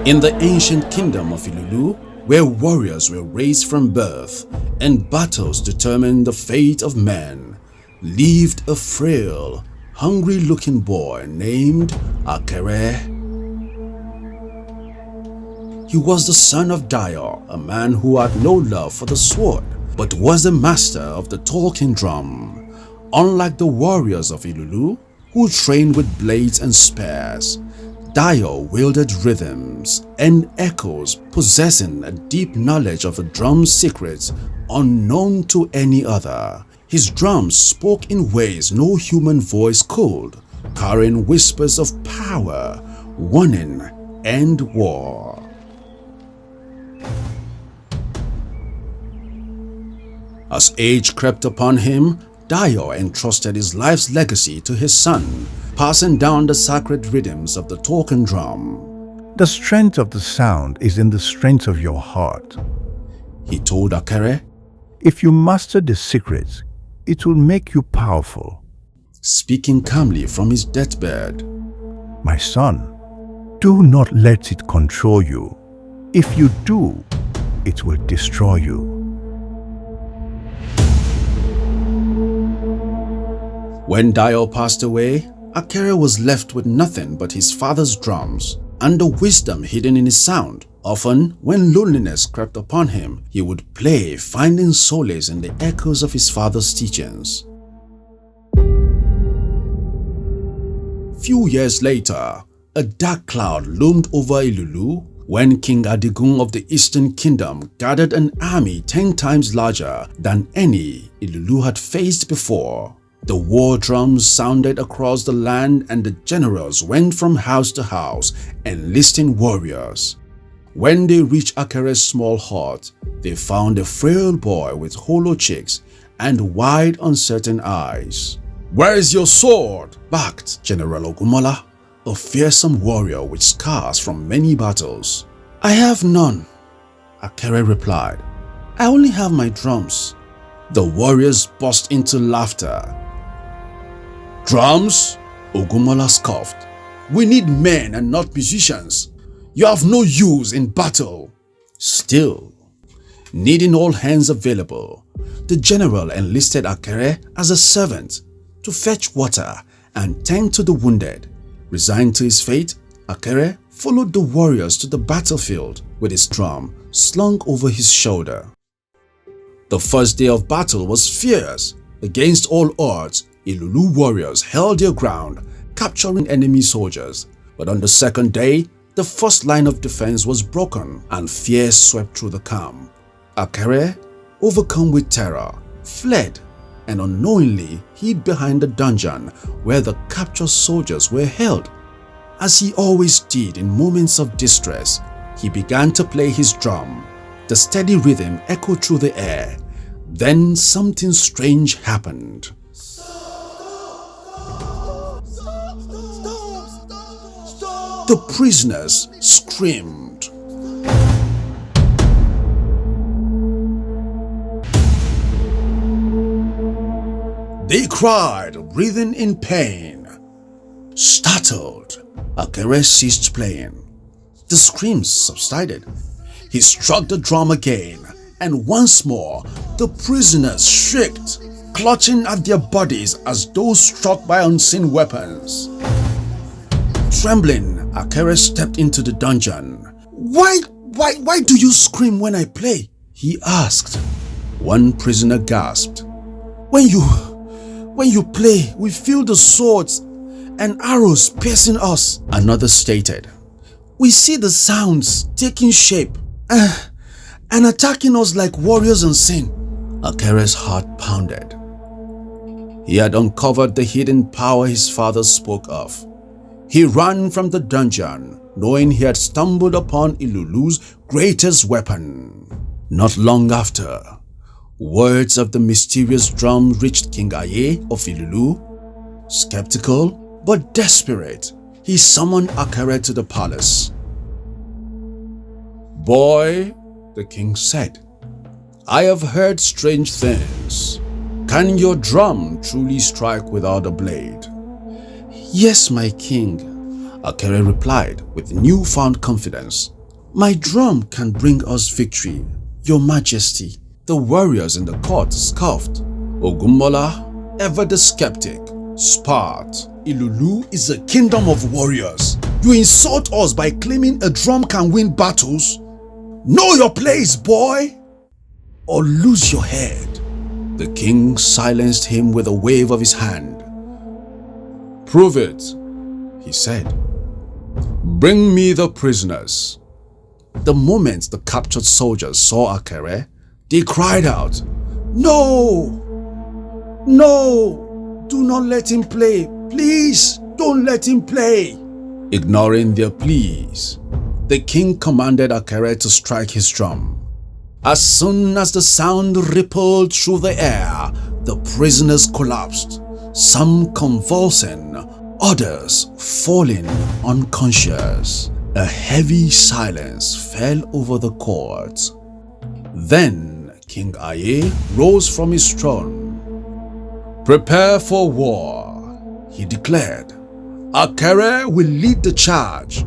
In the ancient kingdom of Ilulu, where warriors were raised from birth and battles determined the fate of men, lived a frail, hungry-looking boy named Akere. He was the son of Dio, a man who had no love for the sword, but was the master of the talking drum. Unlike the warriors of Ilulu, who trained with blades and spears, Dio wielded rhythms and echoes, possessing a deep knowledge of the drum's secrets unknown to any other. His drums spoke in ways no human voice could, carrying whispers of power, warning, and war. As age crept upon him, Dio entrusted his life's legacy to his son, passing down the sacred rhythms of the talking drum. The strength of the sound is in the strength of your heart, he told Akere. If you master the secrets, it will make you powerful. Speaking calmly from his deathbed, my son, do not let it control you. If you do, it will destroy you. When Dio passed away, Akere was left with nothing but his father's drums and the wisdom hidden in his sound. Often, when loneliness crept upon him, he would play, finding solace in the echoes of his father's teachings. Few years later, a dark cloud loomed over Ilulu when King Adigun of the Eastern Kingdom gathered an army 10 times larger than any Ilulu had faced before. The war drums sounded across the land and the generals went from house to house enlisting warriors. When they reached Akere's small hut, they found a frail boy with hollow cheeks and wide, uncertain eyes. "Where is your sword?" barked General Ogumola, a fearsome warrior with scars from many battles. "I have none," Akere replied. "I only have my drums." The warriors burst into laughter. "Drums?" Ogumola scoffed. "We need men and not musicians. You have no use in battle." Still, needing all hands available, the general enlisted Akere as a servant to fetch water and tend to the wounded. Resigned to his fate, Akere followed the warriors to the battlefield with his drum slung over his shoulder. The first day of battle was fierce. Against all odds, Ilulu warriors held their ground, capturing enemy soldiers. But on the second day, the first line of defense was broken and fear swept through the camp. Akere, overcome with terror, fled and unknowingly hid behind the dungeon where the captured soldiers were held. As he always did in moments of distress, he began to play his drum. The steady rhythm echoed through the air. Then something strange happened. The prisoners screamed. They cried, breathing in pain. Startled, Akere ceased playing. The screams subsided. He struck the drum again, and once more the prisoners shrieked, clutching at their bodies as though struck by unseen weapons. Trembling, Akere stepped into the dungeon. Why do you scream when I play?" he asked. One prisoner gasped. When you play, we feel the swords and arrows piercing us," another stated. "We see the sounds taking shape and attacking us like warriors in sin." Akere's heart pounded. He had uncovered the hidden power his father spoke of. He ran from the dungeon, knowing he had stumbled upon Ilulu's greatest weapon. Not long after, words of the mysterious drum reached King Aye of Ilulu. Skeptical but desperate, he summoned Akere to the palace. "Boy," the king said, "I have heard strange things. Can your drum truly strike without a blade?" "Yes, my king," Akere replied with newfound confidence. My drum can bring us victory, your majesty. The warriors in the court scoffed. Ogunmola, ever the skeptic, spat. Ilulu is a kingdom of warriors. You insult us by claiming a drum can win battles? Know your place, boy, or lose your head. The king silenced him with a wave of his hand. Prove it, he said. Bring me the prisoners. The moment the captured soldiers saw Akere, they cried out, No! No! Do not let him play! Please, don't let him play! Ignoring their pleas, the king commanded Akere to strike his drum. As soon as the sound rippled through the air, the prisoners collapsed, some convulsing, others falling unconscious. A heavy silence fell over the court. Then King Aye rose from his throne. Prepare for war, he declared. Akere will lead the charge.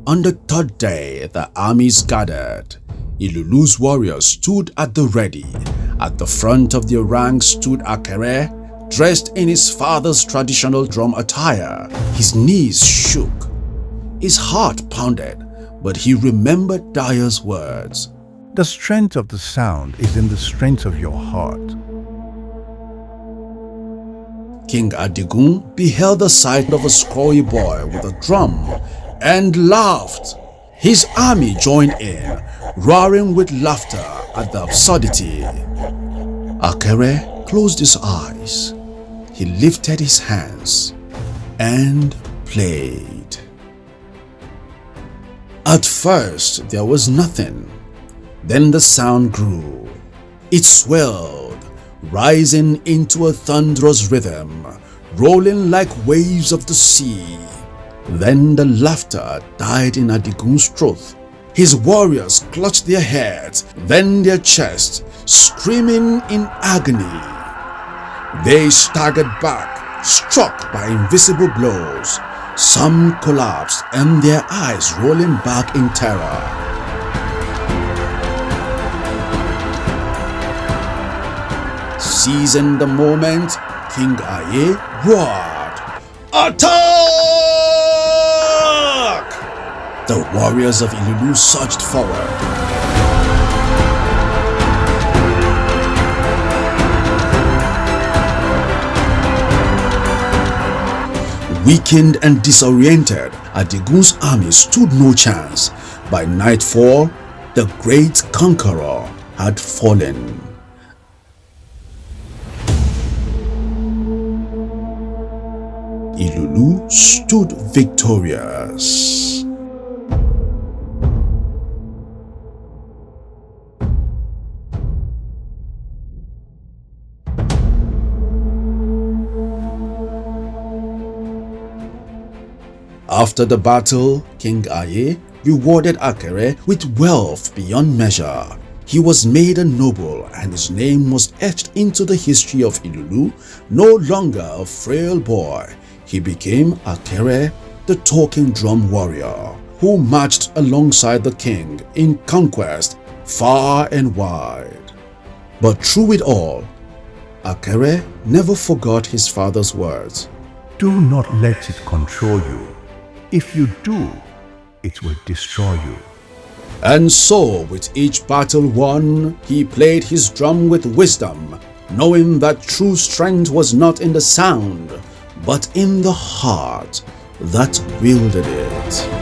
On the third day, the armies gathered. Ilulu's warriors stood at the ready. At the front of their ranks stood Akere, dressed in his father's traditional drum attire. His knees shook. His heart pounded, but he remembered Daya's words. The strength of the sound is in the strength of your heart. King Adigun beheld the sight of a scrawny boy with a drum and laughed. His army joined in, roaring with laughter at the absurdity. Akere closed his eyes. He lifted his hands and played. At first, there was nothing. Then the sound grew. It swelled, rising into a thunderous rhythm, rolling like waves of the sea. Then the laughter died in Adigun's throat. His warriors clutched their heads, then their chests, screaming in agony. They staggered back, struck by invisible blows. Some collapsed and their eyes rolling back in terror. Seizing the moment, King Aye roared, Attack! The warriors of Ilulu surged forward. Weakened and disoriented, Adigun's army stood no chance. By nightfall, the great conqueror had fallen. Ilulu stood victorious. After the battle, King Aye rewarded Akere with wealth beyond measure. He was made a noble and his name was etched into the history of Ilulu. No longer a frail boy, he became Akere, the talking drum warrior, who marched alongside the king in conquest far and wide. But through it all, Akere never forgot his father's words. Do not let it control you. If you do, it will destroy you. And so, with each battle won, he played his drum with wisdom, knowing that true strength was not in the sound, but in the heart that wielded it.